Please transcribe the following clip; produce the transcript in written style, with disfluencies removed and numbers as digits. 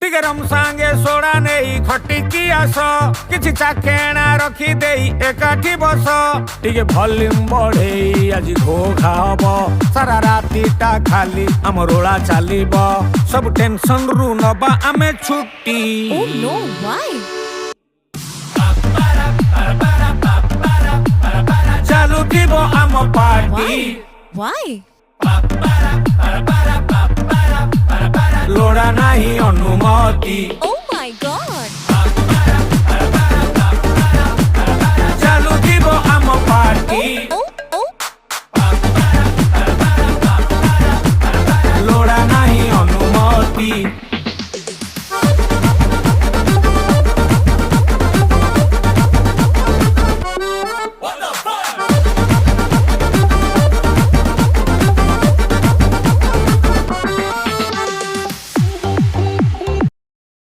टिके रम सांगे सोडा नहीं खटिकी आस किछि चाखेणा रखी देई एकाठी बस टिके वॉल्यूम बढ़ेई आज घोघा हबो सारा रातीटा खाली आम रोला चलिबो सब टेंशन रु नबा आमे छुट्टी। Oh no, why? चालू थीबो आम पार्टी Why? लोड़ा नाही अनुमति। Oh